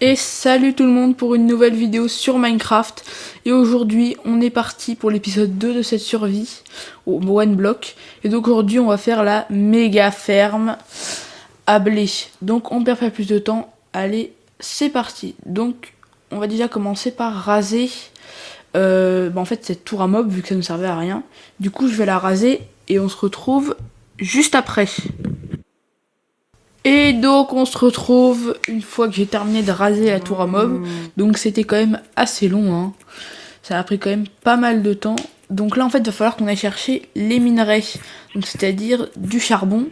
Et salut tout le monde pour une nouvelle vidéo sur Minecraft. Et aujourd'hui on est parti pour l'épisode 2 de cette survie au One Block. Et donc aujourd'hui on va faire la méga ferme à blé. Donc on perd pas plus de temps. Allez, c'est parti. Donc on va déjà commencer par raser en fait cette tour à mob vu que ça ne servait à rien. Du coup je vais la raser et on se retrouve juste après. Et donc on se retrouve une fois que j'ai terminé de raser la tour à mob. Donc c'était quand même assez long, hein. Ça a pris quand même pas mal de temps. Donc là en fait il va falloir qu'on aille chercher les minerais. Donc c'est-à-dire du charbon,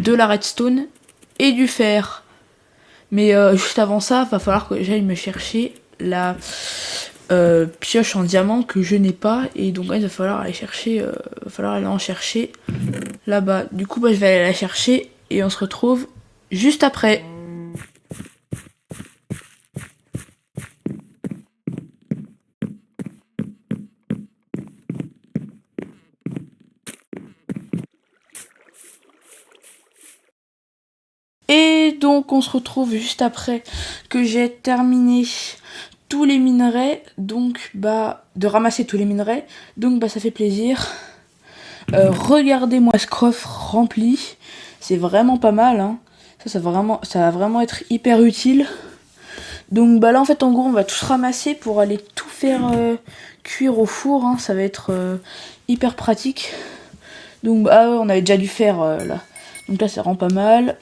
de la redstone et du fer. Mais juste avant ça, il va falloir que j'aille me chercher la pioche en diamant que je n'ai pas. Et donc là, il va falloir aller chercher, aller en chercher là-bas. Du coup je vais aller la chercher et on se retrouve juste après. Et donc on se retrouve juste après que j'ai terminé tous les minerais, donc de ramasser tous les minerais, donc ça fait plaisir. Regardez-moi ce coffre rempli, c'est vraiment pas mal, hein. Ça va vraiment être hyper utile. Donc là en fait en gros on va tous ramasser pour aller tout faire cuire au four, hein. Ça va être hyper pratique. Donc on avait déjà dû faire là, donc là ça rend pas mal.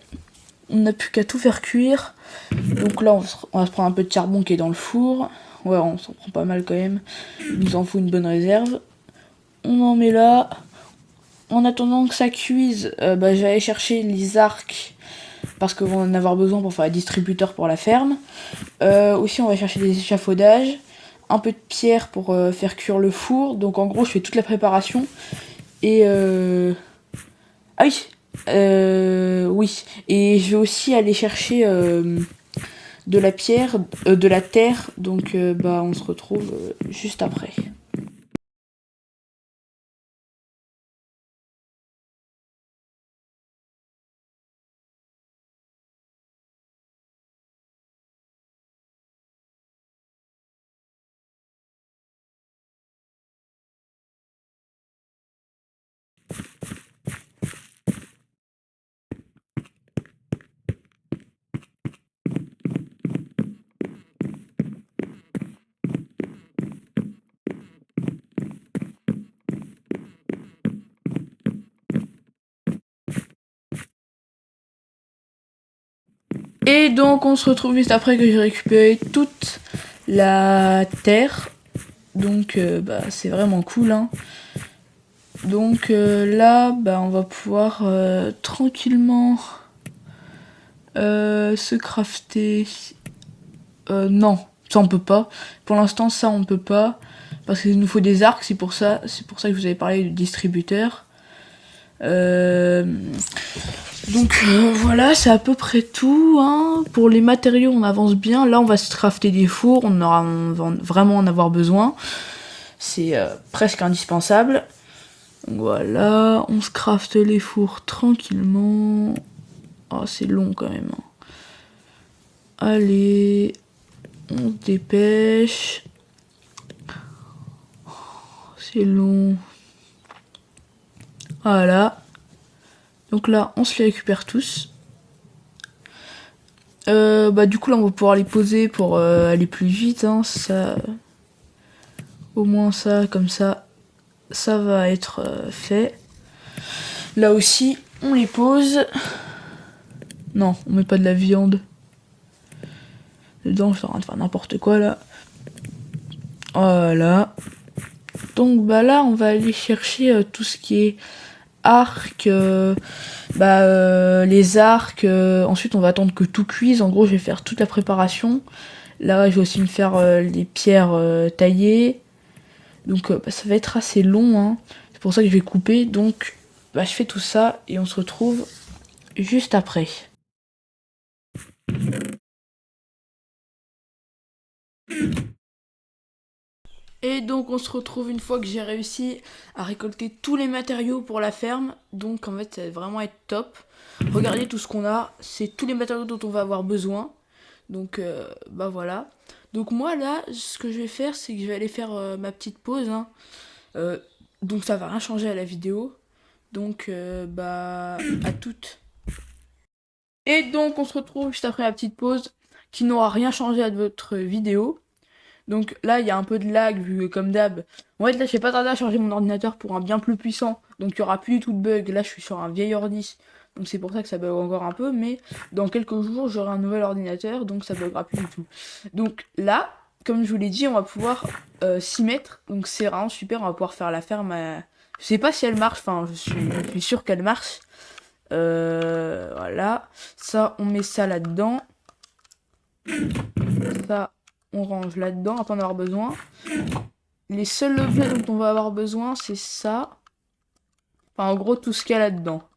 On n'a plus qu'à tout faire cuire. Donc là, on va se prendre un peu de charbon qui est dans le four. Ouais, on s'en prend pas mal quand même. Il nous en faut une bonne réserve. On en met là. En attendant que ça cuise, je vais aller chercher les arcs. Parce qu'on va en avoir besoin pour faire les distributeurs pour la ferme. Aussi, on va chercher des échafaudages. Un peu de pierre pour faire cuire le four. Donc en gros, je fais toute la préparation. Et ah oui, oui. Et je vais aussi aller chercher de la pierre, de la terre. Donc on se retrouve juste après. Et donc on se retrouve juste après que j'ai récupéré toute la terre. Donc c'est vraiment cool, hein. Donc là on va pouvoir tranquillement se crafter. Non, ça on peut pas. Pour l'instant ça on peut pas. Parce qu'il nous faut des arcs, c'est pour ça que je vous avais parlé du distributeur. Donc voilà, c'est à peu près tout, hein. Pour les matériaux, on avance bien. Là, on va se crafter des fours, on va vraiment en avoir besoin. C'est presque indispensable. Donc voilà, on se crafte les fours tranquillement. Oh, c'est long quand même, hein. Allez, on se dépêche. C'est long. Voilà. Donc là, on se les récupère tous. Du coup, là, on va pouvoir les poser pour aller plus vite, hein. Ça, au moins ça, comme ça va être fait. Là aussi, on les pose. Non, on met pas de la viande dedans, je suis en train de faire n'importe quoi là. Voilà. Donc là, on va aller chercher tout ce qui est arc, les arcs. Ensuite, on va attendre que tout cuise. En gros, je vais faire toute la préparation. Là, je vais aussi me faire les pierres taillées. Donc, ça va être assez long, hein. C'est pour ça que je vais couper. Donc, je fais tout ça et on se retrouve juste après. Et donc on se retrouve une fois que j'ai réussi à récolter tous les matériaux pour la ferme. Donc en fait ça va vraiment être top. Regardez tout ce qu'on a, c'est tous les matériaux dont on va avoir besoin. Donc bah voilà. Donc moi là, ce que je vais faire, c'est que je vais aller faire ma petite pause, hein. Euh, donc ça va rien changer à la vidéo. Donc bah à toutes. Et donc on se retrouve juste après la petite pause qui n'aura rien changé à votre vidéo. Donc là il y a un peu de lag vu que comme d'hab. En fait là je vais pas tarder à changer mon ordinateur pour un bien plus puissant. Donc il y aura plus du tout de bug. Là je suis sur un vieil ordi. Donc c'est pour ça que ça bug encore un peu. Mais dans quelques jours j'aurai un nouvel ordinateur. Donc ça buggera plus du tout. Donc là, comme je vous l'ai dit, on va pouvoir s'y mettre. Donc c'est vraiment super. On va pouvoir faire la ferme. Je sais pas si elle marche. Enfin je suis sûr qu'elle marche. Voilà. Ça, on met ça là-dedans. Ça, on range là-dedans, après en avoir besoin. Les seuls objets dont on va avoir besoin, c'est ça. Enfin, en gros, tout ce qu'il y a là-dedans.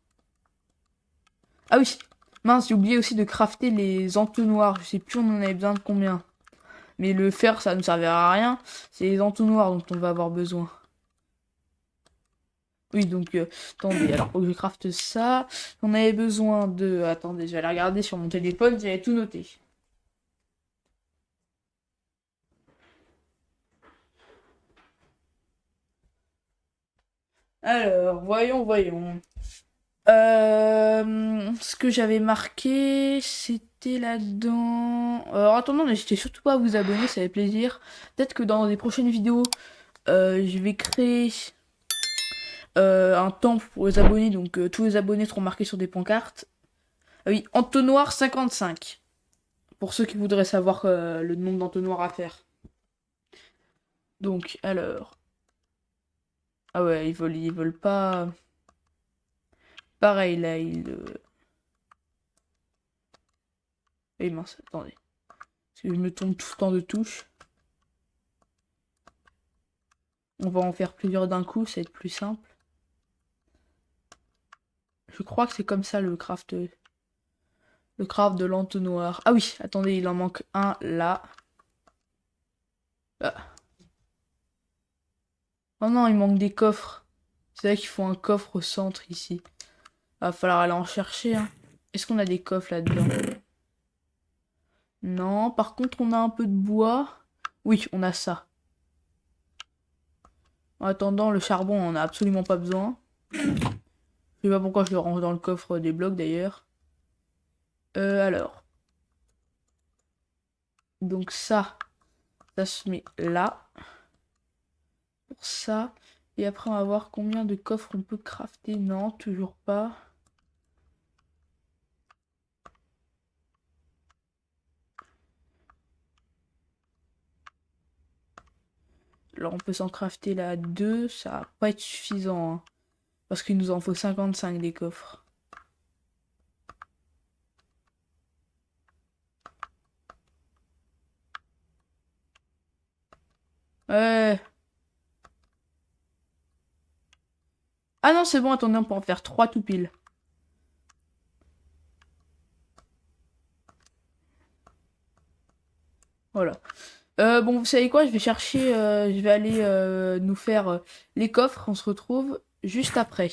Ah oui, mince, j'ai oublié aussi de crafter les entonnoirs. Je sais plus on en avait besoin de combien. Mais le fer, ça ne servira à rien. C'est les entonnoirs dont on va avoir besoin. Oui, donc, attendez, alors faut que je crafte ça. On avait besoin de... Attendez, je vais aller regarder sur mon téléphone, j'avais tout noté. Alors, voyons. Ce que j'avais marqué, c'était là-dedans. Alors attendez, n'hésitez surtout pas à vous abonner, ça fait plaisir. Peut-être que dans des prochaines vidéos, je vais créer un temple pour les abonnés, donc tous les abonnés seront marqués sur des pancartes. Ah oui, entonnoir 55. Pour ceux qui voudraient savoir le nombre d'entonnoirs à faire. Donc, alors. Ah ouais, ils veulent pas. Pareil, là, Eh mince, attendez. Parce que je me trompe tout le temps de touche. On va en faire plusieurs d'un coup, ça va être plus simple. Je crois que c'est comme ça le craft. Le craft de l'entonnoir. Ah oui, attendez, il en manque un là. Ah. Oh non, il manque des coffres. C'est vrai qu'il faut un coffre au centre ici. Va falloir aller en chercher, hein. Est-ce qu'on a des coffres là-dedans? Non, par contre on a un peu de bois. Oui, on a ça. En attendant, le charbon, on a absolument pas besoin. Je sais pas pourquoi je le range dans le coffre des blocs d'ailleurs. Alors. Donc ça se met là. Pour ça. Et après, on va voir combien de coffres on peut crafter. Non, toujours pas. Alors, on peut s'en crafter là 2. Ça va pas être suffisant, hein, parce qu'il nous en faut 55 des coffres. Ouais. Ah non, c'est bon, attendez, on peut en faire 3 tout pile. Voilà. Bon, vous savez quoi, je vais chercher, je vais aller nous faire les coffres. On se retrouve juste après.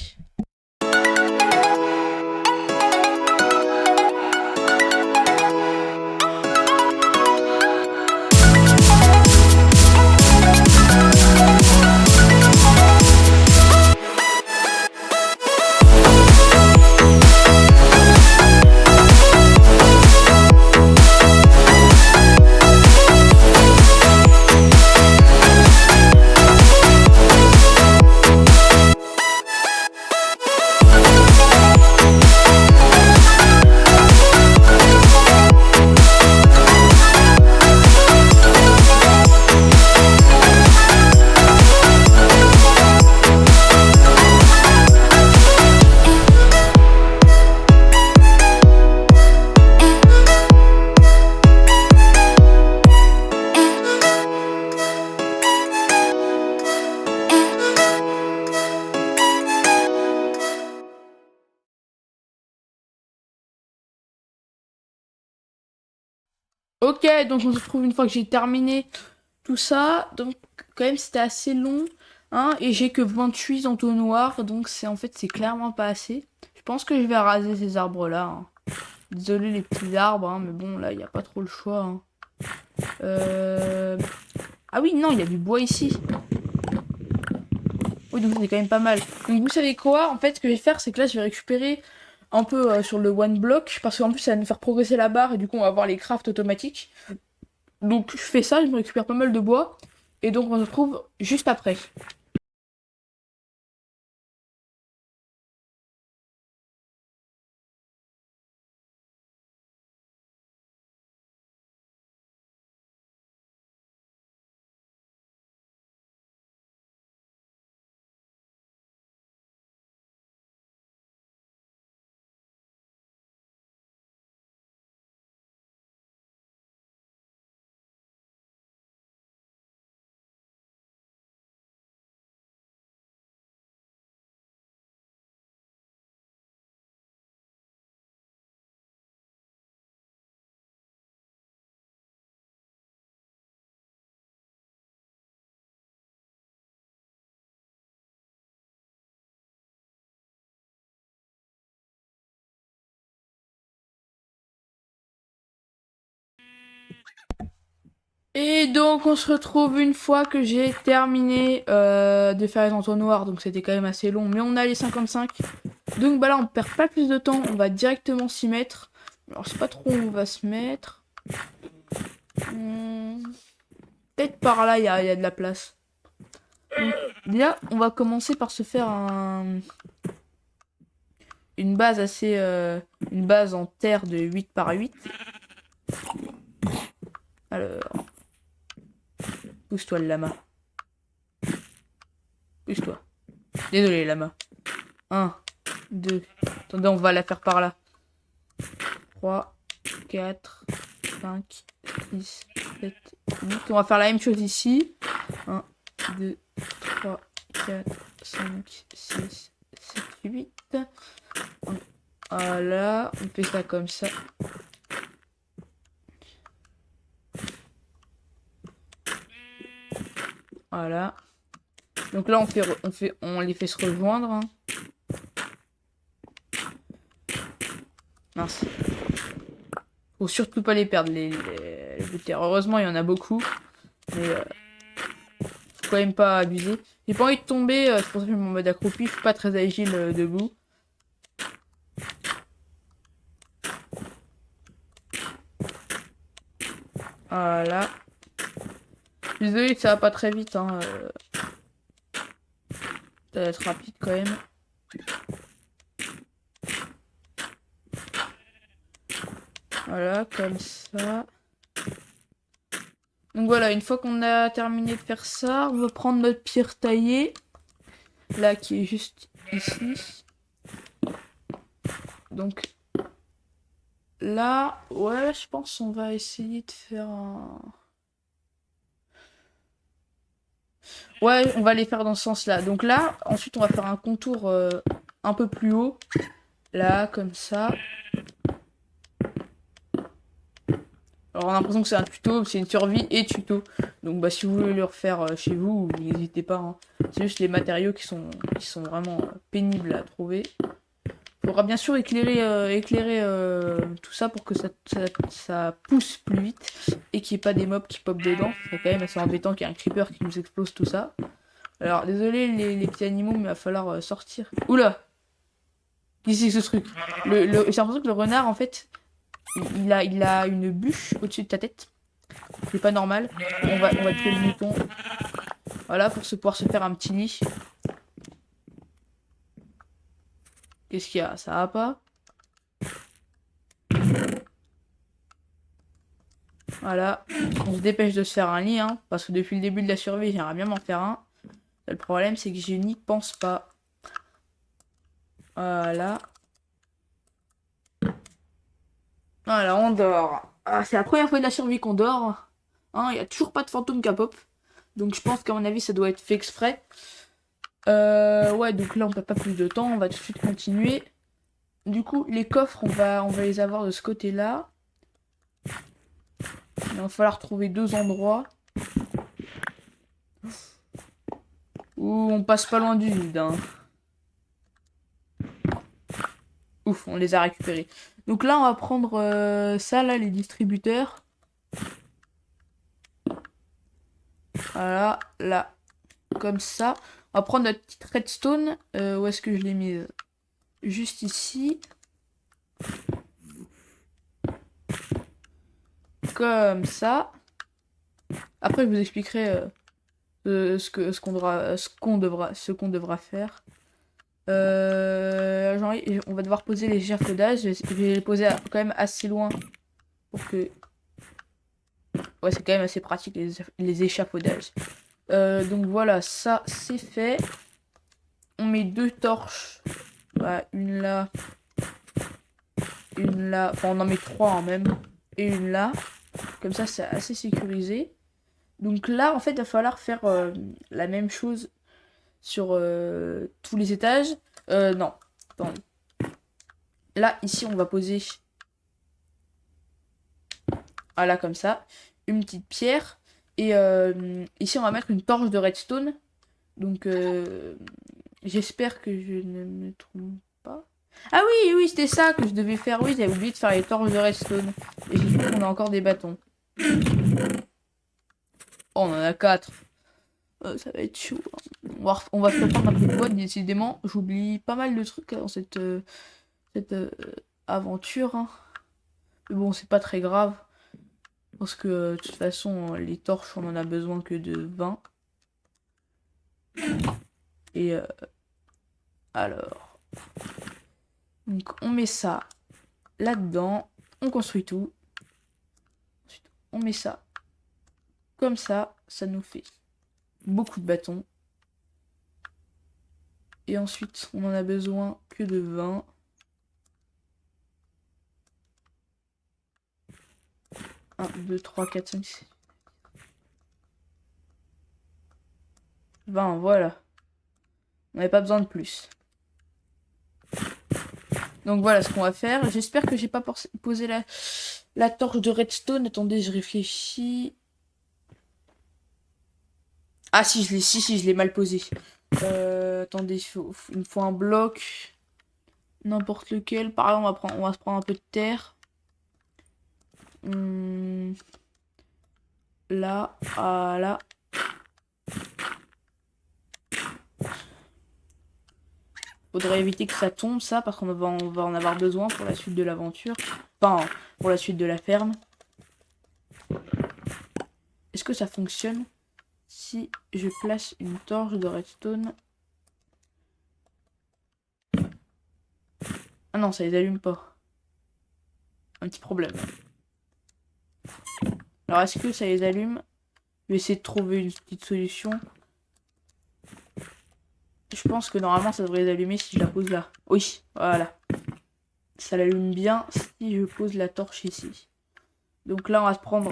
Ok, donc on se retrouve une fois que j'ai terminé tout ça. Donc quand même c'était assez long, hein, et j'ai que 28 entonnoirs, donc c'est en fait c'est clairement pas assez. Je pense que je vais raser ces arbres là, hein. Désolé les petits arbres, hein, mais bon, là, il n'y a pas trop le choix. Hein. Ah oui, non, il y a du bois ici. Oui, donc c'est quand même pas mal. Donc vous savez quoi? En fait, ce que je vais faire, c'est que là, je vais récupérer un peu sur le one block, parce qu'en plus, ça va nous faire progresser la barre, et du coup, on va avoir les crafts automatiques. Donc je fais ça, je me récupère pas mal de bois, et donc on se retrouve juste après. Et donc on se retrouve une fois que j'ai terminé de faire les entonnoirs, donc c'était quand même assez long, mais on a les 55. Donc bah là on perd pas plus de temps, on va directement s'y mettre. Alors je sais pas trop où on va se mettre. Peut-être par là il y a de la place. Donc déjà on va commencer par se faire une base assez... une base en terre de 8 par 8. Alors, pousse-toi le lama. Pousse-toi. Désolé lama. 1, 2. Attendez, on va la faire par là. 3, 4, 5, 6, 7, 8. On va faire la même chose ici. 1, 2, 3, 4, 5, 6, 7, 8. Voilà, on fait ça comme ça. Voilà. Donc là, on les fait se rejoindre. Hein. Mince. Faut surtout pas les perdre, les bouts de terre. Heureusement, il y en a beaucoup. Mais faut quand même pas abuser. J'ai pas envie de tomber, c'est pour ça que je suis en mode accroupi. Je suis pas très agile debout. Voilà. Désolé que ça va pas très vite. Hein. Ça va être rapide quand même. Voilà, comme ça. Donc voilà, une fois qu'on a terminé de faire ça, on va prendre notre pierre taillée. Là, qui est juste ici. Donc là, ouais, je pense qu'on va essayer de faire un... Ouais, on va les faire dans ce sens-là. Donc là, ensuite, on va faire un contour un peu plus haut. Là, comme ça. Alors, on a l'impression que c'est un tuto, c'est une survie et tuto. Donc, bah, si vous voulez le refaire chez vous, n'hésitez pas. Hein. C'est juste les matériaux qui sont vraiment pénibles à trouver. Il faudra bien sûr éclairer tout ça pour que ça pousse plus vite et qu'il n'y ait pas des mobs qui pop dedans. C'est quand même assez embêtant qu'il y ait un creeper qui nous explose tout ça. Alors, désolé les petits animaux, mais il va falloir sortir. Oula! Qu'est-ce que c'est ce truc? J'ai l'impression que le renard, en fait, il a une bûche au-dessus de ta tête. C'est pas normal. On va tuer le mouton. Voilà, pour pouvoir se faire un petit lit. Qu'est-ce qu'il y a? Ça va pas? Voilà. On se dépêche de se faire un lit, hein, parce que depuis le début de la survie, j'aimerais bien m'en faire un. Le problème, c'est que je n'y pense pas. Voilà. Voilà, on dort. Ah, c'est la première fois de la survie qu'on dort. Hein, il y a toujours pas de fantôme qui pop. Donc je pense qu'à mon avis, ça doit être fait exprès. Ouais, donc là, on perd pas plus de temps. On va tout de suite continuer. Du coup, les coffres, on va les avoir de ce côté-là. Il va falloir trouver 2 endroits où on passe pas loin du vide. Hein. Ouf, on les a récupérés. Donc là, on va prendre ça, là, les distributeurs. Voilà, là, comme ça. On va prendre notre petite redstone. Où est-ce que je l'ai mise? Juste ici. Comme ça. Après, je vous expliquerai ce qu'on devra faire. On va devoir poser les échafaudages. Je vais les poser quand même assez loin pour que. Ouais, c'est quand même assez pratique les échafaudages. Donc voilà, ça c'est fait. On met 2 torches. Voilà, une là. Une là. Enfin, on en met 3 en même. Et une là. Comme ça, c'est assez sécurisé. Donc là, en fait, il va falloir faire la même chose sur tous les étages. Non. Attendez. Là, ici, on va poser. Voilà, comme ça. Une petite pierre. Et ici, on va mettre une torche de redstone. Donc, j'espère que je ne me trompe pas. Ah oui, oui, c'était ça que je devais faire. Oui, j'avais oublié de faire les torches de redstone. Et j'espère qu'on a encore des bâtons. Oh, on en a 4. Ça va être chaud. On va se prendre un peu de boîte, décidément. J'oublie pas mal de trucs dans cette aventure. Hein. Mais bon, c'est pas très grave. Parce que de toute façon, les torches, on en a besoin que de 20. Et alors. Donc on met ça là-dedans. On construit tout. Ensuite, on met ça comme ça. Ça nous fait beaucoup de bâtons. Et ensuite, on en a besoin que de 20. 1, 2, 3, 4, 5, 6. 20, voilà. On n'avait pas besoin de plus. Donc voilà ce qu'on va faire. J'espère que j'ai pas posé la torche de redstone. Attendez, je réfléchis. Ah si, je l'ai mal posé. Attendez, il me faut un bloc. N'importe lequel. Par là, on va se prendre un peu de terre. Là, voilà. Faudrait éviter que ça tombe, ça, parce qu'on va en avoir besoin pour la suite de l'aventure. Enfin, pour la suite de la ferme. Est-ce que ça fonctionne si je place une torche de redstone? Ah non, ça les allume pas. Un petit problème. Alors, est-ce que ça les allume? Je vais essayer de trouver une petite solution. Je pense que normalement, ça devrait les allumer si je la pose là. Oui, voilà. Ça l'allume bien si je pose la torche ici. Donc là, on va se prendre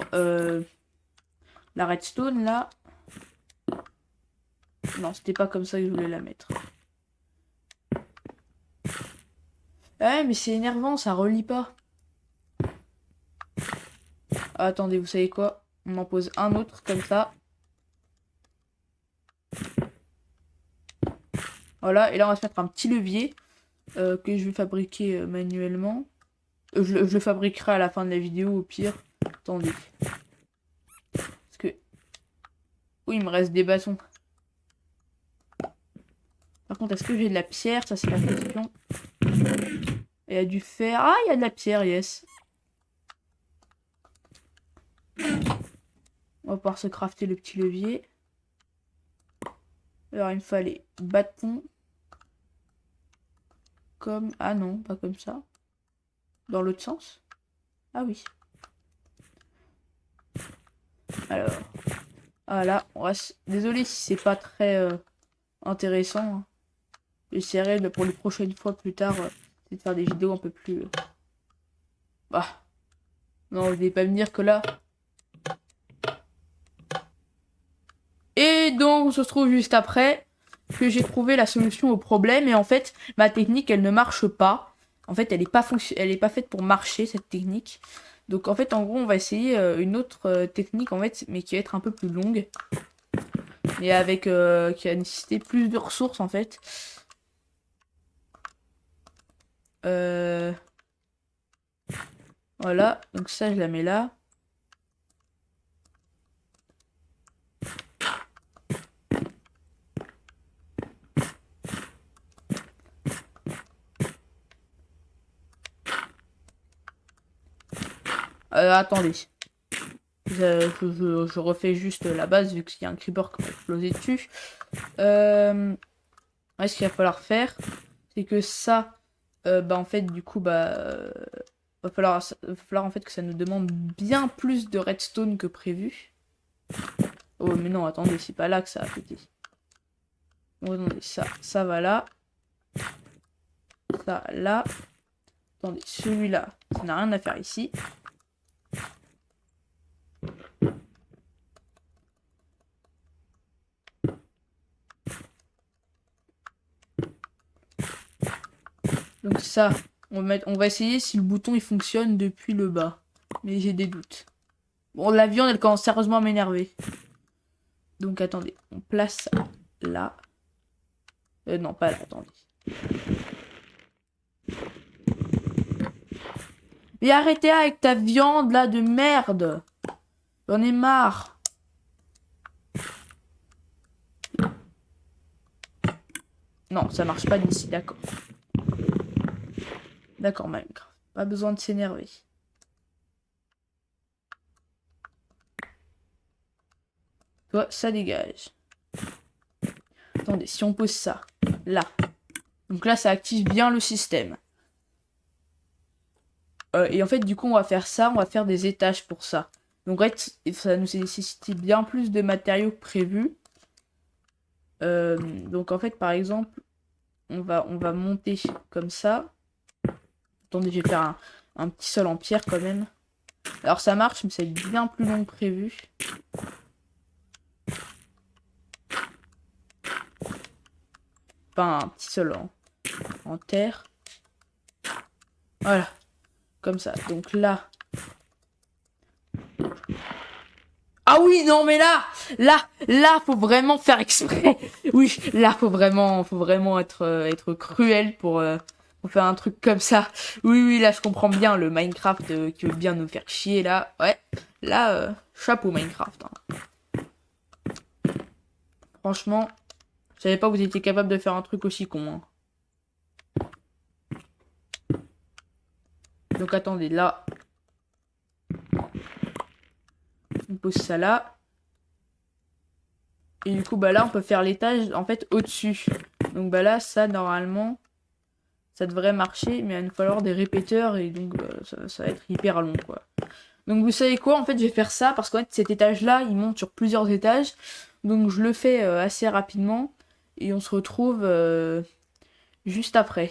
la redstone, là. Non, c'était pas comme ça que je voulais la mettre. Ouais, mais c'est énervant, ça relie pas. Ah, attendez, vous savez quoi? On en pose un autre, comme ça. Voilà, et là, on va se mettre un petit levier que je vais fabriquer manuellement. Je le fabriquerai à la fin de la vidéo, au pire. Attendez. Parce que... Oui, il me reste des bâtons. Par contre, est-ce que j'ai de la pierre? Ça, c'est la question. Il y a du fer. Ah, il y a de la pierre, yes. On va pouvoir se crafter le petit levier. Alors, il me fallait bâton. Comme... Ah non, pas comme ça. Dans l'autre sens. Ah oui. Alors... Voilà. Désolé si c'est pas très intéressant. Hein. J'essaierai pour les prochaines fois plus tard de faire des vidéos un peu plus... Bah... Non, vous n'allez pas me dire que là... Et donc, on se retrouve juste après que j'ai trouvé la solution au problème. Et en fait, ma technique, elle ne marche pas. En fait, elle est pas faite pour marcher, cette technique. Donc, en fait, en gros, on va essayer une autre technique, en fait, mais qui va être un peu plus longue. Et avec... qui va nécessiter plus de ressources, en fait. Voilà, donc ça je la mets là. Attendez. Je refais juste la base vu qu'il y a un creeper qui m'a explosé dessus. Ce qu'il va falloir faire, c'est que ça, en fait, du coup, va falloir en fait que ça nous demande bien plus de redstone que prévu. Oh, mais non, attendez, c'est pas là que ça a pété. Oh, attendez, ça va là. Ça, là. Attendez, celui-là, ça n'a rien à faire ici. Donc ça, on va essayer si le bouton il fonctionne depuis le bas. Mais j'ai des doutes. Bon, la viande elle commence sérieusement à m'énerver. Donc attendez, on place ça là. Non, pas là, attendez. Mais arrêtez avec ta viande là de merde. J'en ai marre. Non, ça marche pas d'ici, d'accord. D'accord, Minecraft. Pas besoin de s'énerver. Toi, ça dégage. Attendez, si on pose ça, là. Donc là, ça active bien le système. Et en fait, du coup, on va faire ça. On va faire des étages pour ça. Donc en fait, ça nous nécessite bien plus de matériaux que prévu. Donc en fait, par exemple, on va monter comme ça. Attendez, je vais faire un petit sol en pierre quand même. Alors ça marche, mais c'est bien plus long que prévu. Enfin, un petit sol en terre. Voilà. Comme ça. Donc là. Ah oui, non, mais là, faut vraiment faire exprès. Oui, là, faut vraiment être cruel pour faire un truc comme ça. Oui, là, je comprends bien le Minecraft qui veut bien nous faire chier, là. Ouais, là, chapeau Minecraft. Hein. Franchement, je savais pas que vous étiez capable de faire un truc aussi con. Hein. Donc, attendez, là. On pose ça là. Et du coup, là, on peut faire l'étage, en fait, au-dessus. Donc, là, ça, normalement, ça devrait marcher. Mais il va nous falloir des répéteurs. Et donc, ça va être hyper long, quoi. Donc, vous savez quoi? En fait, je vais faire ça. Parce qu'en fait, cet étage-là, il monte sur plusieurs étages. Donc, je le fais assez rapidement. Et on se retrouve juste après.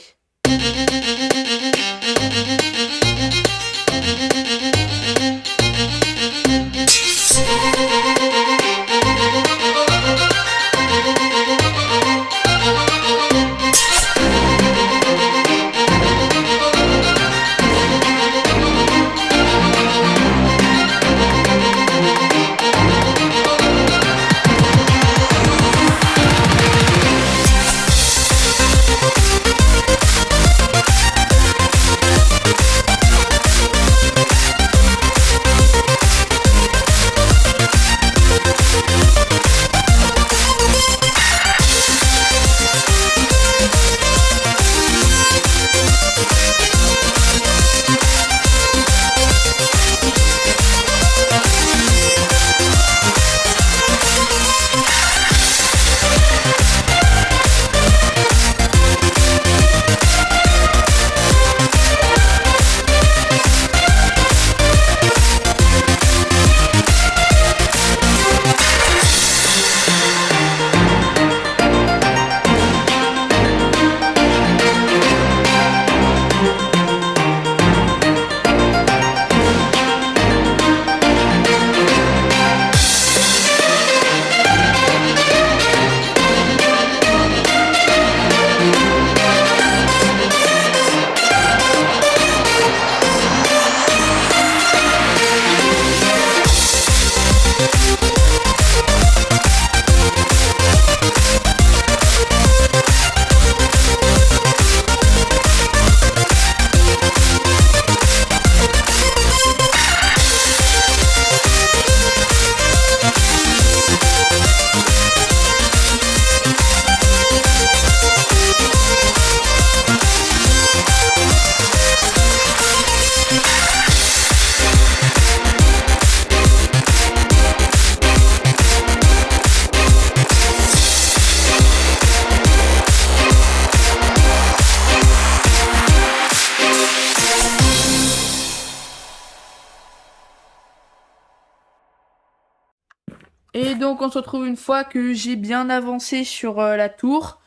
Et donc on se retrouve une fois que j'ai bien avancé sur la tour.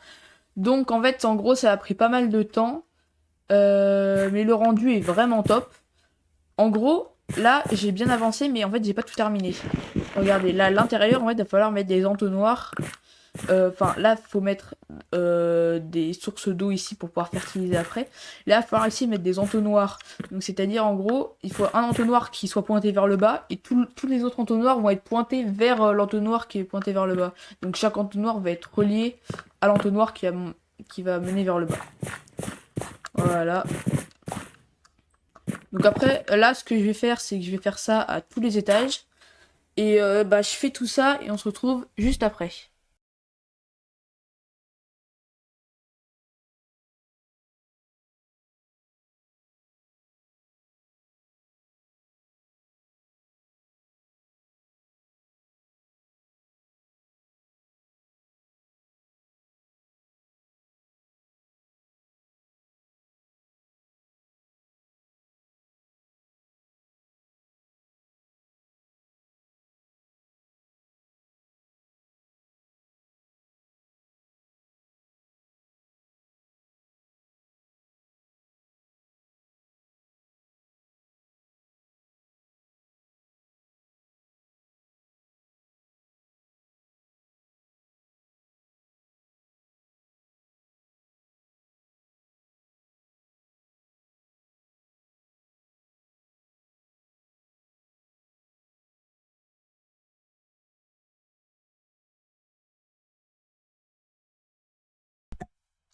Donc en fait, en gros, ça a pris pas mal de temps. Mais le rendu est vraiment top. En gros, là, j'ai bien avancé, mais en fait, j'ai pas tout terminé. Regardez, là, à l'intérieur, en fait, il va falloir mettre des entonnoirs. Enfin, là, il faut mettre des sources d'eau ici pour pouvoir fertiliser après. Là, il va falloir ici mettre des entonnoirs. Donc, c'est-à-dire, en gros, il faut un entonnoir qui soit pointé vers le bas et tous les autres entonnoirs vont être pointés vers l'entonnoir qui est pointé vers le bas. Donc, chaque entonnoir va être relié à l'entonnoir qui va mener vers le bas. Voilà. Donc après, là, ce que je vais faire, c'est que je vais faire ça à tous les étages. Et bah, je fais tout ça et on se retrouve juste après.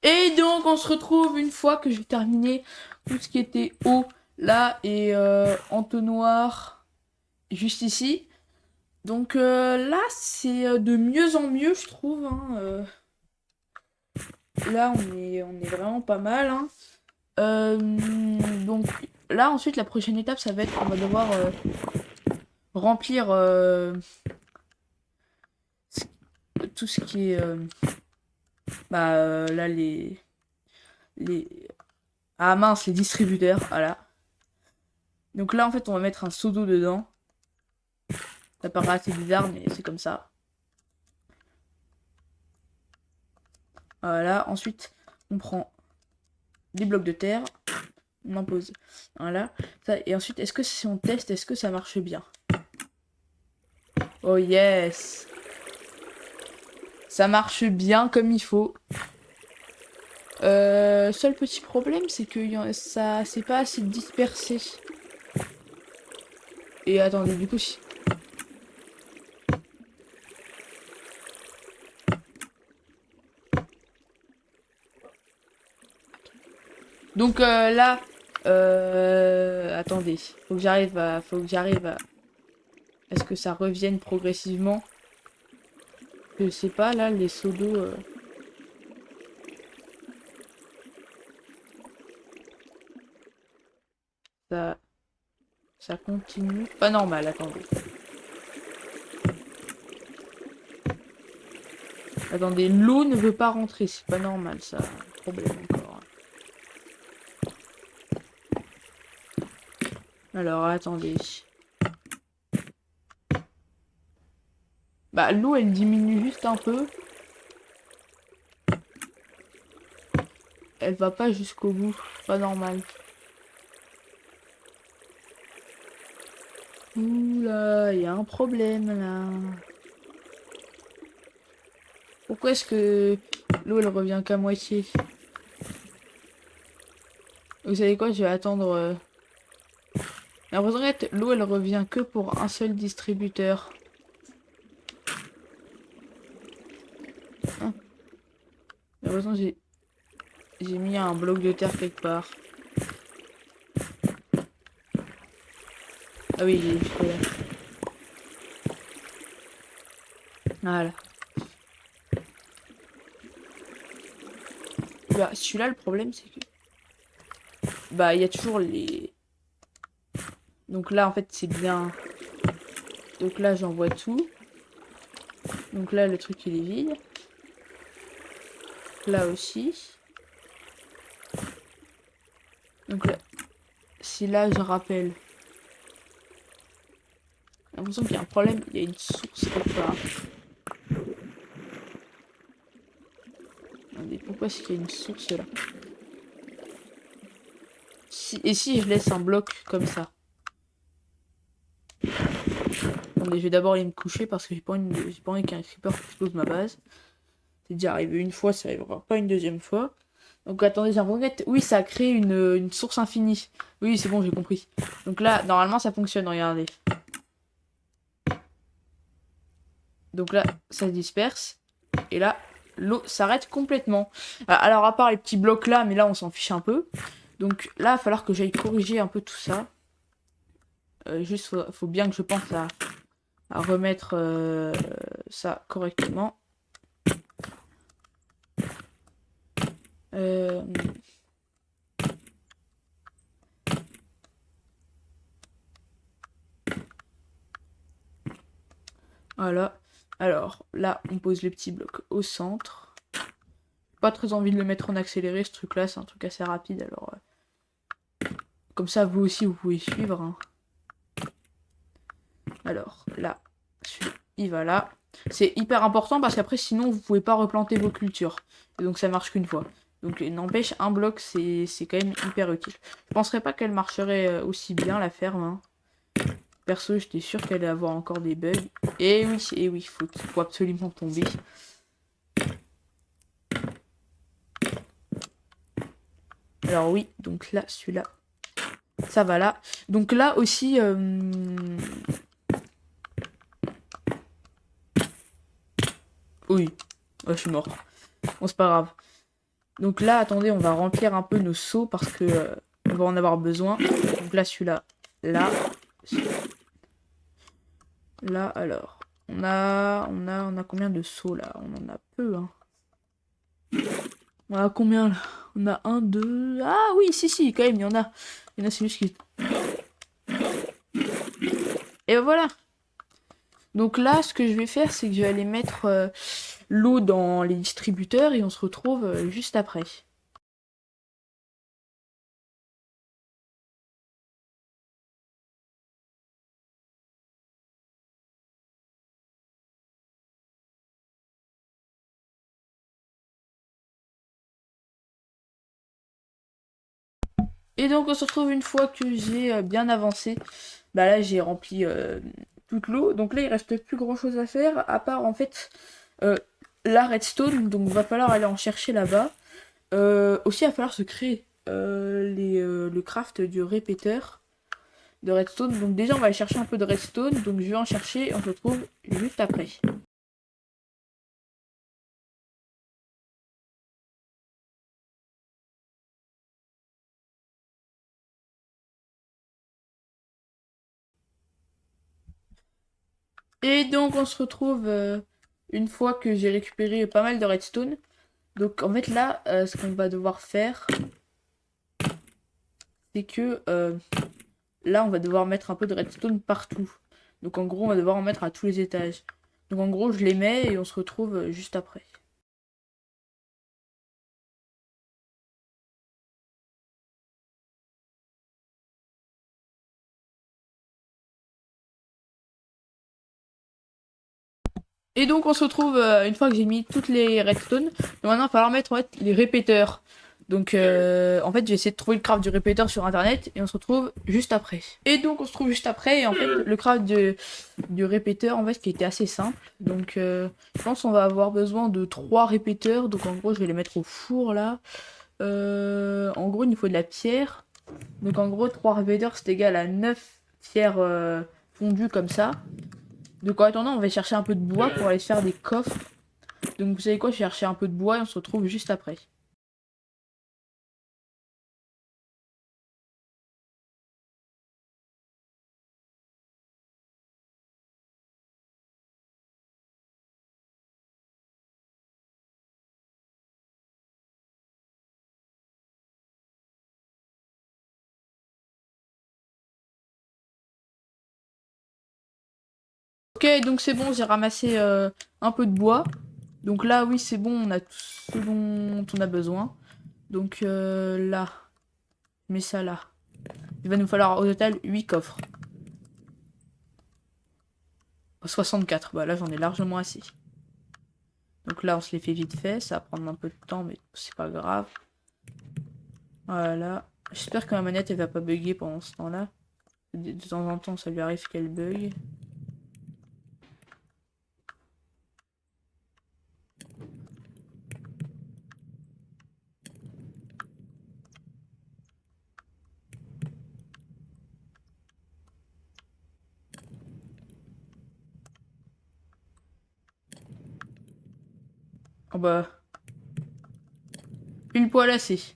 Et donc, on se retrouve une fois que j'ai terminé tout ce qui était eau là et entonnoir juste ici. Donc là, c'est de mieux en mieux, je trouve. Hein, là, on est vraiment pas mal. Hein. Donc là, ensuite, la prochaine étape, ça va être qu'on va devoir remplir tout ce qui est là les ah mince, les distributeurs, voilà. Donc là en fait on va mettre un seau d'eau dedans. Ça paraît assez bizarre mais c'est comme ça. Voilà, ensuite on prend des blocs de terre, on en pose. Voilà. Ça, et ensuite est-ce que si on teste, est-ce que ça marche bien? Oh yes. Ça marche bien comme il faut. Seul petit problème, c'est que ça c'est pas assez dispersé. Et attendez, du coup, si... Donc là, attendez, faut que j'arrive à, est-ce que ça revienne progressivement? Je sais pas, là, les seaux d'eau... ça... ça continue. Pas normal, attendez. Attendez, l'eau ne veut pas rentrer, c'est pas normal, ça. Problème encore. Alors, attendez. Bah, l'eau, elle diminue juste un peu. Elle va pas jusqu'au bout, pas normal. Oula, il y a un problème, là. Pourquoi est-ce que l'eau, elle revient qu'à moitié? Vous savez quoi, je vais attendre... La retraite, l'eau, elle revient que pour un seul distributeur. Hein, heureusement, j'ai mis un bloc de terre quelque part. Ah oui, il est juste là. Voilà. Bah, celui-là, le problème, c'est que... Bah, il y a toujours les... Donc là, en fait, c'est bien... Donc là, j'envoie tout. Donc là, le truc, il est vide. Là aussi. Donc là, si là, je rappelle... l'impression qu'il y a un problème. Il y a une source quelque part. Attendez, pourquoi est-ce qu'il y a une source là? Et si je laisse un bloc comme ça? Attendez, je vais d'abord aller me coucher parce que j'ai pas envie qu'un creeper explose ma base. C'est déjà arrivé une fois, ça arrivera pas une deuxième fois. Donc attendez, j'ai un oui, ça a créé une source infinie. Oui, c'est bon, j'ai compris. Donc là, normalement, ça fonctionne, regardez. Donc là, ça se disperse. Et là, l'eau s'arrête complètement. Alors, à part les petits blocs là, mais là, on s'en fiche un peu. Donc là, il va falloir que j'aille corriger un peu tout ça. Juste, faut bien que je pense à remettre ça correctement. Voilà. Alors, là, on pose les petits blocs au centre. Pas très envie de le mettre en accéléré, ce truc-là. C'est un truc assez rapide, alors... comme ça, vous aussi, vous pouvez suivre. Hein. Alors, là, il va là. C'est hyper important parce qu'après, sinon, vous pouvez pas replanter vos cultures. Et donc, ça marche qu'une fois. Donc, n'empêche, un bloc, c'est quand même hyper utile. Je penserais pas qu'elle marcherait aussi bien, la ferme. Hein. Perso, j'étais sûr qu'elle allait avoir encore des bugs. Et oui, faut absolument tomber. Alors oui, donc là, celui-là, ça va là. Donc là aussi... Oui, je suis mort. Bon, c'est pas grave. Donc là, attendez, on va remplir un peu nos seaux parce que on va en avoir besoin. Donc là, celui-là, là. Là, alors. On a combien de seaux là? On en a peu, hein. On a combien là? On a un, deux... Ah oui, si, quand même, il y en a. Il y en a, c'est juste qui... Et ben voilà. Donc là, ce que je vais faire, c'est que je vais aller mettre l'eau dans les distributeurs et on se retrouve juste après. Et donc on se retrouve une fois que j'ai bien avancé. Bah là j'ai rempli toute l'eau. Donc là il reste plus grand chose à faire. À part en fait la redstone. Donc va falloir aller en chercher là-bas. Aussi il va falloir se créer le craft du répéteur de redstone. Donc déjà on va aller chercher un peu de redstone. Donc je vais en chercher et on se retrouve juste après. Et donc on se retrouve une fois que j'ai récupéré pas mal de redstone. Donc en fait là, ce qu'on va devoir faire, c'est que là on va devoir mettre un peu de redstone partout. Donc en gros on va devoir en mettre à tous les étages. Donc en gros je les mets et on se retrouve juste après. Et donc on se retrouve une fois que j'ai mis toutes les redstone. Donc maintenant il va falloir mettre en fait, les répéteurs. Donc en fait j'ai essayé de trouver le craft du répéteur sur internet et on se retrouve juste après. Et donc on se trouve juste après et en fait le craft du répéteur en fait qui était assez simple. Donc je pense qu'on va avoir besoin de 3 répéteurs. Donc en gros je vais les mettre au four là. En gros il nous faut de la pierre. Donc en gros 3 répéteurs c'est égal à 9 pierres fondues comme ça. Donc en attendant, on va chercher un peu de bois pour aller se faire des coffres. Donc vous savez quoi, je vais chercher un peu de bois et on se retrouve juste après. Ok, donc c'est bon, j'ai ramassé un peu de bois. Donc là, oui, c'est bon, on a tout ce dont on a besoin. Donc là, je mets ça là. Il va nous falloir au total 8 coffres. 64, bah là j'en ai largement assez. Donc là on se les fait vite fait, ça va prendre un peu de temps mais c'est pas grave. Voilà. J'espère que ma manette elle va pas bugger pendant ce temps-là. De temps en temps ça lui arrive qu'elle bug. Oh bah... Pile poil assez.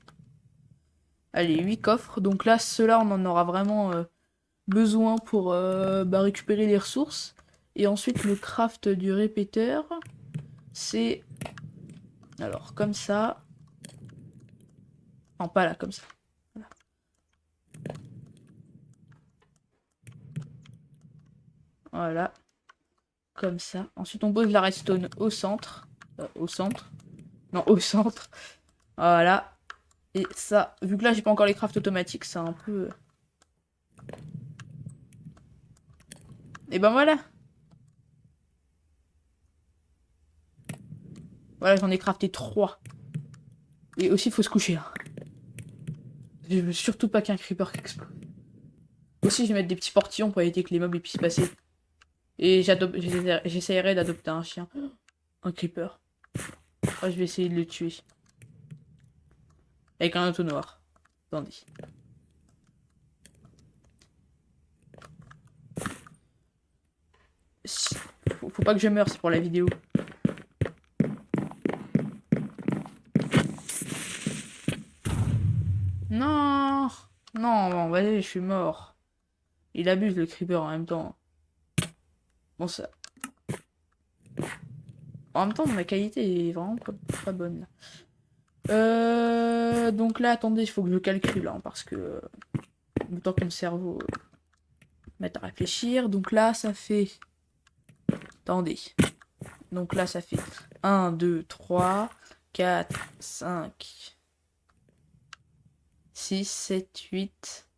Allez, 8 coffres. Donc là, ceux-là, on en aura vraiment besoin pour récupérer les ressources. Et ensuite, le craft du répéteur, c'est... Alors, comme ça. Non, pas là, comme ça. Voilà. Voilà. Comme ça. Ensuite, on pose la redstone au centre. Au centre. Non, au centre. Voilà. Et ça, vu que là, j'ai pas encore les crafts automatiques, c'est un peu... Et ben voilà. Voilà, j'en ai crafté 3. Et aussi, il faut se coucher. Hein. Je veux surtout pas qu'un creeper explose. Aussi, je vais mettre des petits portillons pour éviter que les mobs puissent passer. Et j'essaierai d'adopter un chien. Un creeper. Oh, je vais essayer de le tuer. Avec un auto noir. Attendez. Faut pas que je meure, c'est pour la vidéo. Non. Non, bon, vas-y, je suis mort. Il abuse le creeper en même temps. Bon, ça... En même temps, ma qualité est vraiment pas bonne. Là. Donc là, attendez, il faut que je calcule, hein, parce que... le temps que mon cerveau mette à réfléchir. Donc là, ça fait... Attendez. Donc là, ça fait 1, 2, 3, 4, 5, 6, 7, 8.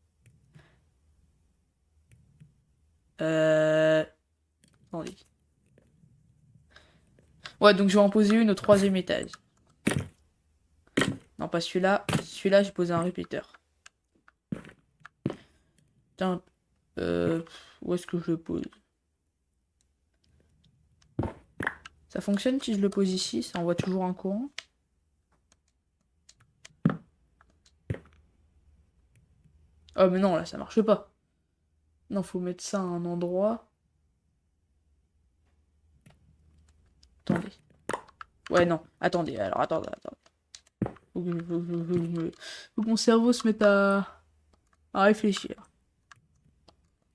Attendez. Ouais, donc je vais en poser une au 3e étage. Non, pas celui-là. Celui-là, j'ai posé un répéteur. Putain. Où est-ce que je le pose? Ça fonctionne si je le pose ici? Ça envoie toujours un courant? Oh, mais non, là, ça marche pas. Non, faut mettre ça à un endroit. Attendez. Ouais, non. Attendez, alors, attendez. Faut que mon cerveau se mette à réfléchir.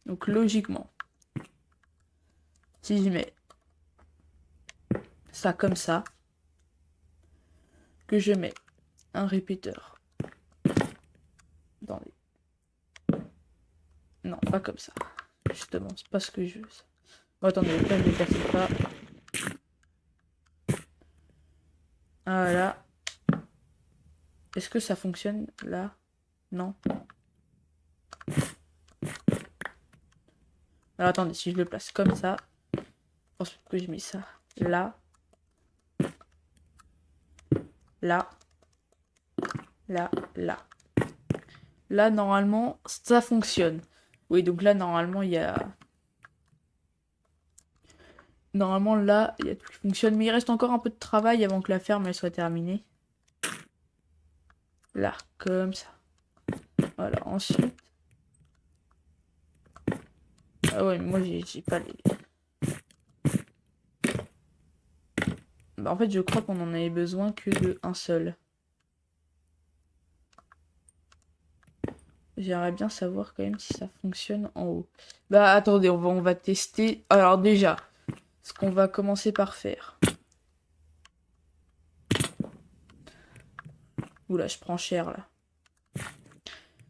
Donc, logiquement, si je mets ça comme ça, que je mets un répéteur dans les... Non, pas comme ça. Justement, c'est pas ce que je veux. Ça. Bon, attendez, là, je ne casse pas. Voilà. Est-ce que ça fonctionne là? Non. Alors attendez, si je le place comme ça, je pense que je mets ça là, là, là, là. Là, normalement, ça fonctionne. Oui, donc là, normalement, il y a... Normalement, là, il y a tout qui fonctionne. Mais il reste encore un peu de travail avant que la ferme, elle soit terminée. Là, comme ça. Voilà, ensuite... Ah ouais, mais moi, j'ai pas les... Bah, en fait, je crois qu'on en avait besoin que de un seul. J'aimerais bien savoir quand même si ça fonctionne en haut. Bah, attendez, on va tester. Alors déjà, ce qu'on va commencer par faire. Oula, je prends cher, là.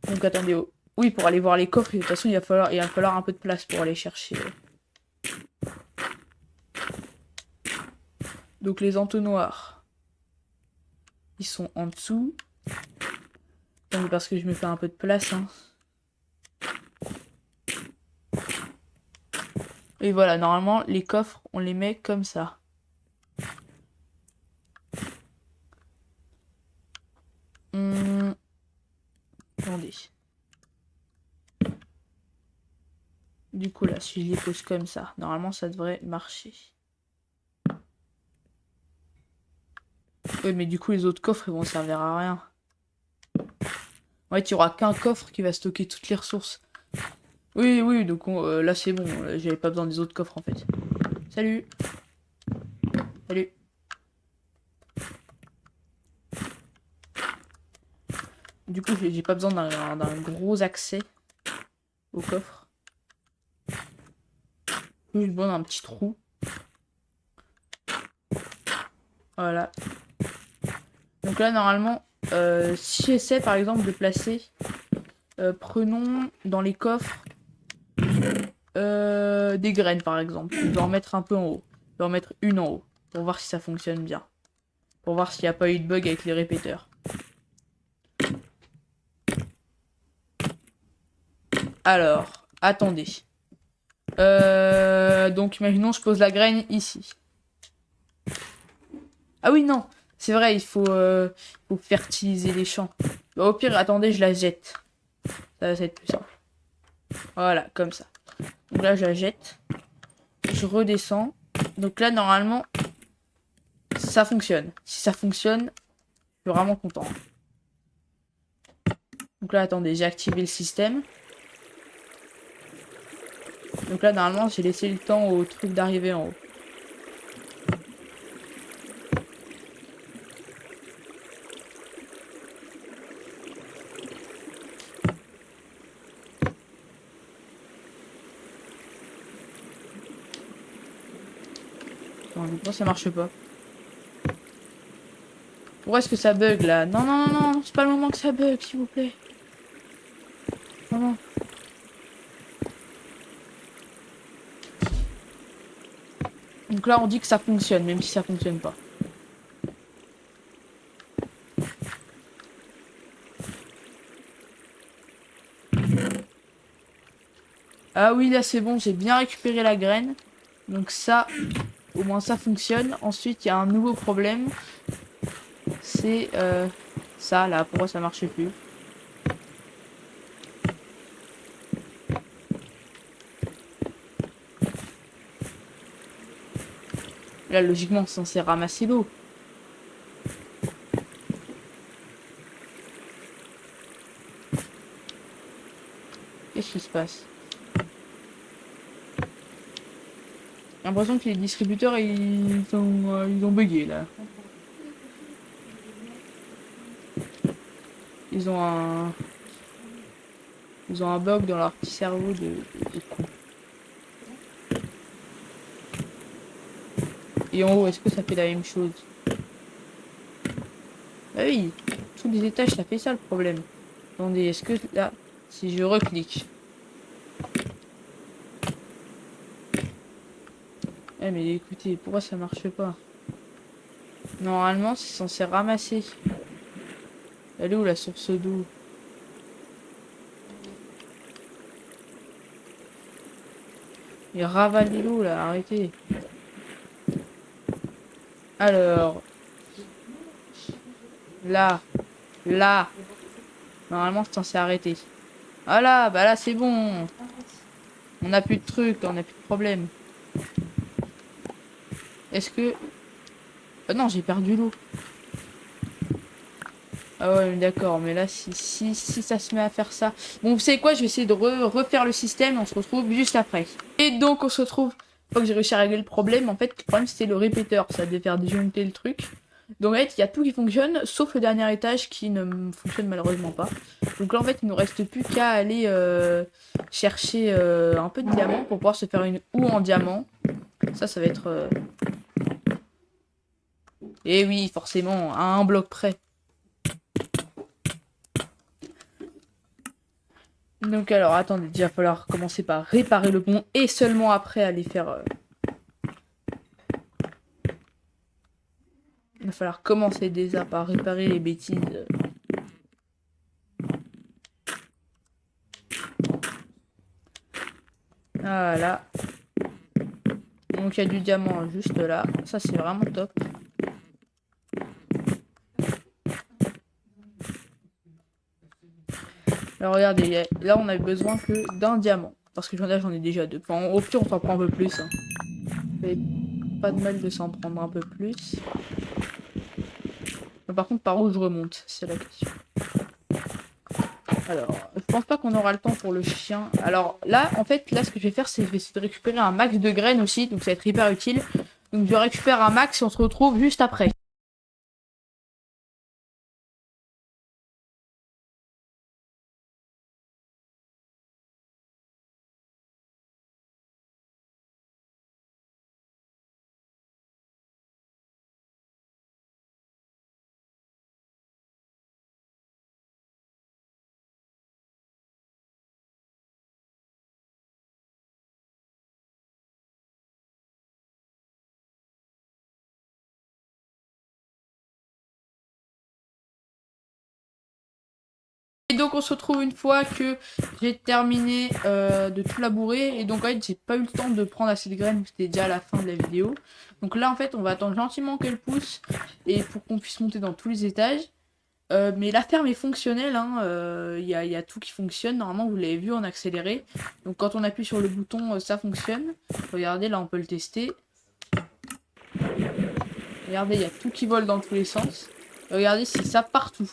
Donc, attendez. Oh. Oui, pour aller voir les coffres, de toute façon, il va falloir un peu de place pour aller chercher. Donc, les entonnoirs, ils sont en dessous. Donc, parce que je me fais un peu de place, hein. Et voilà, normalement, les coffres, on les met comme ça. Attendez. Du coup, là, si je les pose comme ça, normalement, ça devrait marcher. Oui, mais du coup, les autres coffres, ils vont servir à rien. En fait, il n'y aura qu'un coffre qui va stocker toutes les ressources. Oui, oui, donc là, c'est bon. J'avais pas besoin des autres coffres, en fait. Salut. Salut. Du coup, j'ai pas besoin d'un gros accès au coffre. J'ai besoin d'un petit trou. Voilà. Donc là, normalement, si j'essaie par exemple de placer, prenons dans les coffres des graines par exemple. Je vais en mettre un peu en haut. Je vais en mettre une en haut pour voir si ça fonctionne bien. Pour voir s'il n'y a pas eu de bug avec les répéteurs. Alors, attendez. Donc imaginons je pose la graine ici. Ah oui, non, c'est vrai, faut fertiliser les champs. Bah, au pire, attendez, je la jette. Ça va être plus simple. Voilà, comme ça. Donc là, je la jette. Je redescends. Donc là, normalement, ça fonctionne. Si ça fonctionne, je suis vraiment content. Donc là, attendez, j'ai activé le système. Donc là, normalement, j'ai laissé le temps au truc d'arriver en haut. Non, pourquoi ça marche pas? Pourquoi est-ce que ça bug là? Non, non, non, non, c'est pas le moment que ça bug, s'il vous plaît. Non, non. Donc là, on dit que ça fonctionne, même si ça fonctionne pas. Ah oui, là, c'est bon, j'ai bien récupéré la graine. Donc ça, au moins ça fonctionne. Ensuite, il y a un nouveau problème. C'est ça, là, pourquoi ça marchait plus? Là, logiquement, c'est censé ramasser l'eau. Qu'est-ce qui se passe? J'ai l'impression que les distributeurs, ils ont bugué, là. Ils ont un... Ils ont un bug dans leur petit cerveau de con. Et en haut, est-ce que ça fait la même chose? Bah oui, tous les étages, ça fait ça le problème. Attendez, est-ce que là, si je reclique... Eh mais écoutez, pourquoi ça marche pas? Normalement, c'est censé ramasser. Elle est où la source d'eau? Il ravale l'eau là, arrêtez. Alors, là, là, normalement c'est censé arrêter. Voilà, bah là c'est bon. On n'a plus de trucs, on n'a plus de problème. Est-ce que... Ah non, j'ai perdu l'eau. Ah ouais, d'accord, mais là, si ça se met à faire ça... Bon, vous savez quoi, je vais essayer de refaire le système, on se retrouve juste après. Et donc, on se retrouve... Une fois que j'ai réussi à régler le problème, en fait, le problème, c'était le répéteur. Ça devait faire disjoncter le truc. Donc, en fait, il y a tout qui fonctionne, sauf le dernier étage qui ne fonctionne malheureusement pas. Donc là, en fait, il nous reste plus qu'à aller chercher un peu de diamant pour pouvoir se faire une houe en diamant. Ça va être... Et oui, forcément, à un bloc près. Donc alors, attendez, il va falloir commencer par réparer le pont et seulement après aller faire... Il va falloir commencer déjà par réparer les bêtises. Voilà. Donc il y a du diamant juste là. Ça c'est vraiment top. Alors regardez, là on a besoin que d'un diamant. Parce que j'en ai déjà deux. Enfin, au pire on s'en prend un peu plus. Hein. Mais pas de mal de s'en prendre un peu plus. Mais par contre par où je remonte, c'est la question. Alors, je pense pas qu'on aura le temps pour le chien. Alors là, en fait, là ce que je vais faire, c'est que je vais essayer de récupérer un max de graines aussi. Donc ça va être hyper utile. Donc je récupère un max et on se retrouve juste après. Et donc on se retrouve une fois que j'ai terminé de tout labourer. Et donc en fait j'ai pas eu le temps de prendre assez de graines, c'était déjà à la fin de la vidéo. Donc là en fait on va attendre gentiment qu'elle pousse et pour qu'on puisse monter dans tous les étages. Mais la ferme est fonctionnelle, hein. Y a tout qui fonctionne, normalement vous l'avez vu en accéléré. Donc quand on appuie sur le bouton ça fonctionne. Regardez là on peut le tester. Regardez il y a tout qui vole dans tous les sens. Et regardez c'est ça partout.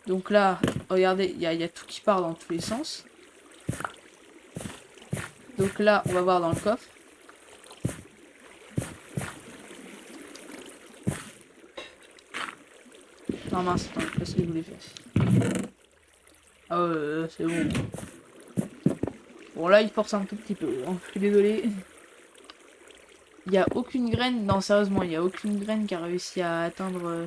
Donc là, regardez, il y a tout qui part dans tous les sens. Donc là, on va voir dans le coffre. Non mince, attends, je sais pas ce que je voulais faire. Ah ouais, c'est bon. Bon là, il force un tout petit peu, hein. Je suis désolé. Il n'y a aucune graine, non sérieusement, il n'y a aucune graine qui a réussi à atteindre...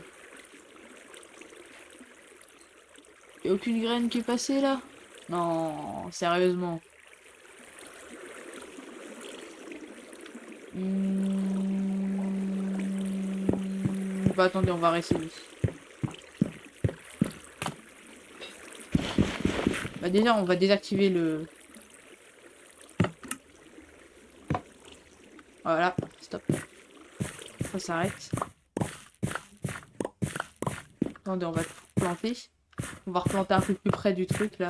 Il n'y a aucune graine qui est passée là? Non, sérieusement. Bah attendez, on va réessayer. Bah déjà, on va désactiver le... Voilà, stop. Ça s'arrête. Attendez, on va planter. On va replanter un peu plus près du truc là.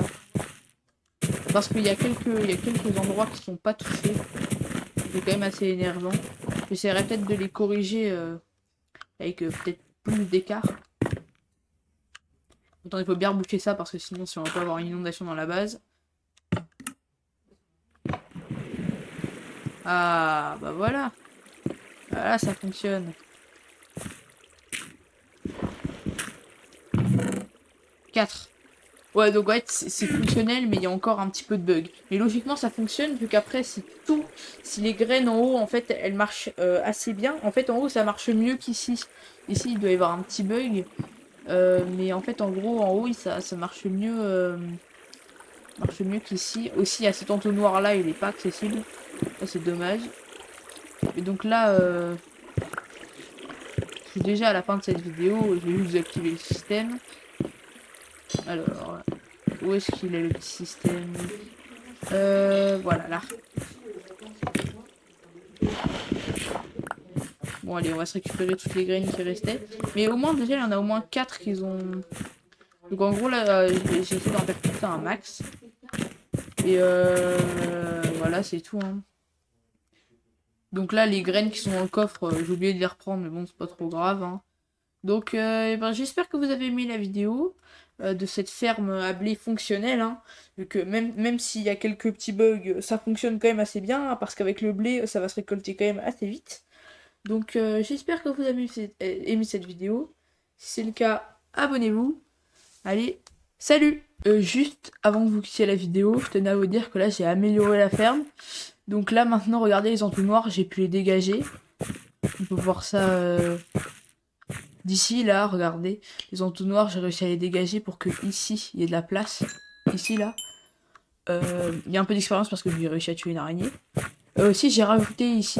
Parce qu'il y a quelques endroits qui sont pas touchés. C'est quand même assez énervant. J'essaierai peut-être de les corriger avec peut-être plus d'écart. Attends, il faut bien reboucher ça parce que sinon si on va pas avoir une inondation dans la base. Ah bah voilà. Voilà, ça fonctionne. 4. Ouais, donc ouais, c'est fonctionnel, mais il y a encore un petit peu de bug. Mais logiquement, ça fonctionne, vu qu'après, si les graines en haut, en fait, elles marchent assez bien. En fait, en haut, ça marche mieux qu'ici. Ici, il doit y avoir un petit bug. Mais en fait, en gros, en haut, ça marche mieux qu'ici. Aussi, à cet entonnoir-là, il n'est pas accessible. Ça, c'est dommage. Et donc là, je suis déjà à la fin de cette vidéo. Je vais juste activer le système. Alors, où est-ce qu'il est le petit système? Voilà, là. Bon, allez, on va se récupérer toutes les graines qui restaient. Mais au moins, déjà, il y en a au moins 4 qui ont... Donc, en gros, là, j'ai essayé d'en faire tout un max. Et voilà, c'est tout, hein. Donc là, les graines qui sont dans le coffre, j'ai oublié de les reprendre, mais bon, c'est pas trop grave, hein. Donc, ben, j'espère que vous avez aimé la vidéo de cette ferme à blé fonctionnelle, hein, vu que même s'il y a quelques petits bugs, ça fonctionne quand même assez bien, hein, parce qu'avec le blé, ça va se récolter quand même assez vite. Donc, j'espère que vous avez aimé cette vidéo. Si c'est le cas, abonnez-vous. Allez, salut! Juste avant que vous quittiez la vidéo, je tenais à vous dire que là, j'ai amélioré la ferme. Donc là, maintenant, regardez les entonnoirs, j'ai pu les dégager. On peut voir ça d'ici, là, regardez. Les entonnoirs, j'ai réussi à les dégager pour que ici, il y ait de la place. Ici, là. Il y a un peu d'expérience parce que j'ai réussi à tuer une araignée. Aussi, j'ai rajouté ici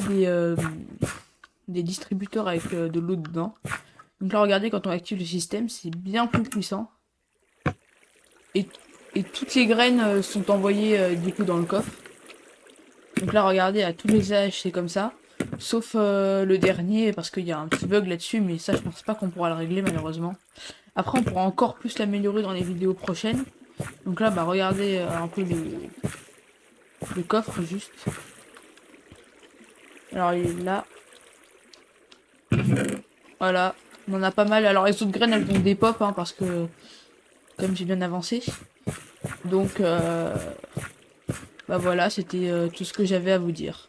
des distributeurs avec de l'eau dedans. Donc là, regardez, quand on active le système, c'est bien plus puissant. Et toutes les graines sont envoyées du coup dans le coffre. Donc là, regardez, à tous les âges, c'est comme ça. Sauf le dernier, parce qu'il y a un petit bug là-dessus, mais ça je pense pas qu'on pourra le régler malheureusement. Après on pourra encore plus l'améliorer dans les vidéos prochaines. Donc là bah regardez un peu le coffre juste. Alors il est là. Voilà, on en a pas mal. Alors les autres graines elles vont des pop hein, parce que comme j'ai bien avancé. Donc bah voilà, c'était tout ce que j'avais à vous dire.